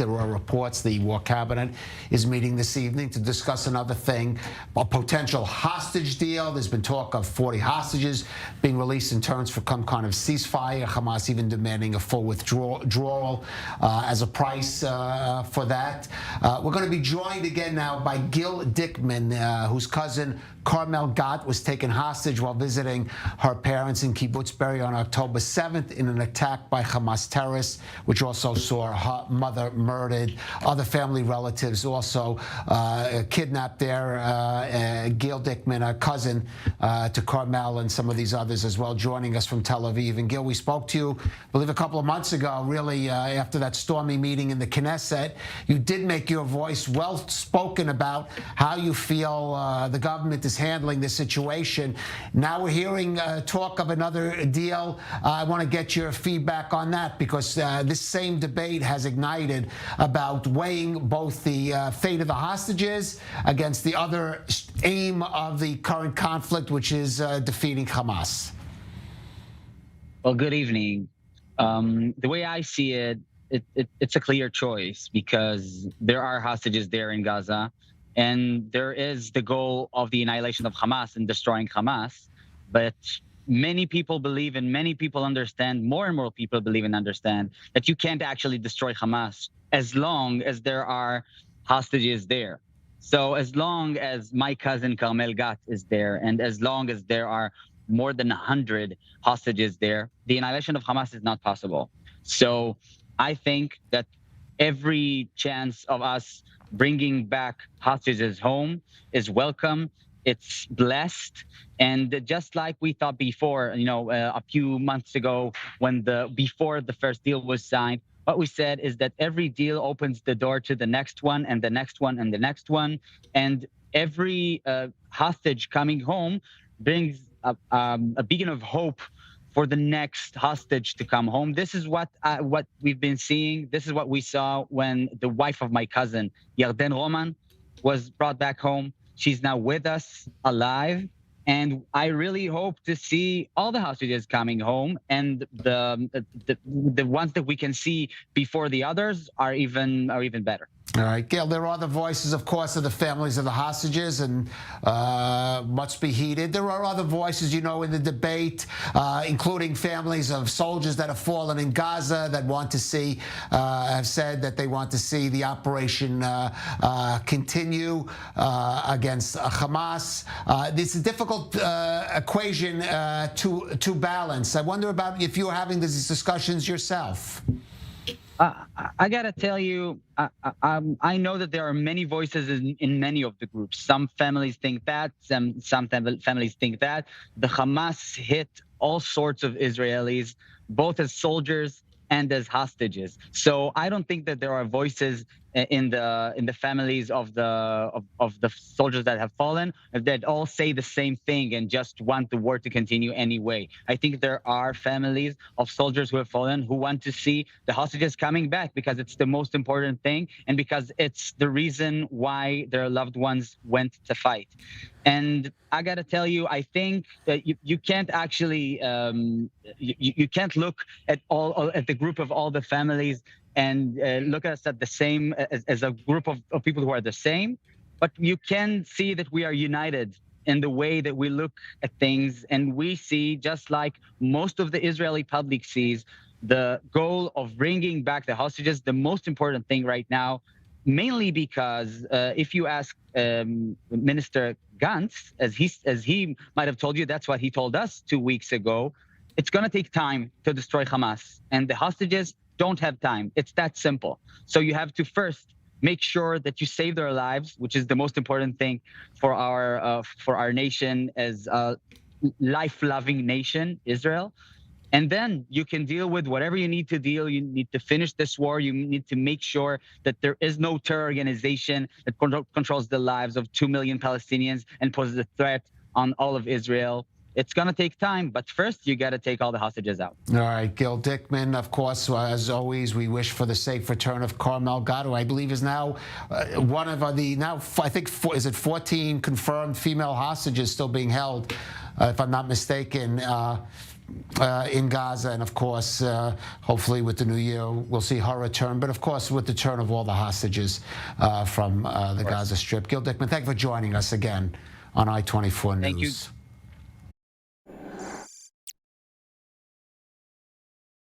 There are reports the War Cabinet is meeting this evening to discuss another thing, a potential hostage deal. There's been talk of 40 hostages being released in terms for some kind of ceasefire. Hamas even demanding a full withdrawal as a price for that. We're going to be joined again now by Gil Dickmann, whose cousin Carmel Gat was taken hostage while visiting her parents in Kibbutz Be'eri on October 7th in an attack by Hamas terrorists, which also saw her mother murdered. Other family relatives also kidnapped there. Gil Dickmann, a cousin to Carmel, and some of these others as well, joining us from Tel Aviv. And Gil, we spoke to you, I believe, a couple of months ago, really after that stormy meeting in the Knesset. You did make your voice well spoken about how you feel the government is handling this situation. Now we're hearing talk of another deal. I want to get your feedback on that, because this same debate has ignited about weighing both the fate of the hostages against the other aim of the current conflict, which is defeating Hamas. Well, good evening. The way I see it, it's a clear choice, because there are hostages there in Gaza, and there is the goal of the annihilation of Hamas and destroying Hamas. But many people believe, and many people understand, more and more people believe and understand, that you can't actually destroy Hamas as long as there are hostages there. So as long as my cousin Carmel Gat is there, and as long as there are more than 100 hostages there, the annihilation of Hamas is not possible. So I think that every chance of us bringing back hostages home is welcome. It's blessed. And just like we thought before, a few months ago, when before the first deal was signed, what we said is that every deal opens the door to the next one and the next one and the next one. And every hostage coming home brings a beacon of hope for the next hostage to come home. This is what we've been seeing. This is what we saw when the wife of my cousin, Yarden Roman, was brought back home. She's now with us, alive. And I really hope to see all the hostages coming home, and the ones that we can see before the others are even better. All right, Gil, there are other voices, of course, of the families of the hostages, and must be heeded. There are other voices, in the debate, including families of soldiers that have fallen in Gaza that want to see, have said that they want to see the operation continue against Hamas. This is a difficult equation to balance. I wonder about if you're having these discussions yourself. I gotta tell you, I know that there are many voices in many of the groups. Some families think that, some families think that. The Hamas hit all sorts of Israelis, both as soldiers and as hostages. So I don't think that there are voices in the families of the soldiers that have fallen that all say the same thing and just want the war to continue anyway. I think there are families of soldiers who have fallen who want to see the hostages coming back, because it's the most important thing, and because it's the reason why their loved ones went to fight. And I gotta tell you, I think that you can't actually you can't look at the group of all the families and look at us at the same as a group of people who are the same, but you can see that we are united in the way that we look at things, and we see, just like most of the Israeli public sees, the goal of bringing back the hostages the most important thing right now, mainly because if you ask Minister Gantz, as he might have told you, that's what he told us 2 weeks ago, it's going to take time to destroy Hamas, and the hostages don't have time. It's that simple. So you have to first make sure that you save their lives, which is the most important thing for our nation as a life-loving nation, Israel. And then you can deal with whatever you need to deal. You need to finish this war. You need to make sure that there is no terror organization that controls the lives of 2 million Palestinians and poses a threat on all of Israel. It's going to take time, but first you got to take all the hostages out. All right, Gil Dickmann, of course, as always, we wish for the safe return of Carmel Gat, who I believe is now one of the, I think, is it 14 confirmed female hostages still being held, if I'm not mistaken. in Gaza, and of course, hopefully with the new year, we'll see her return. But of course, with the return of all the hostages from the Gaza Strip. Gil Dickmann, thank you for joining us again on I-24 News. Thank you.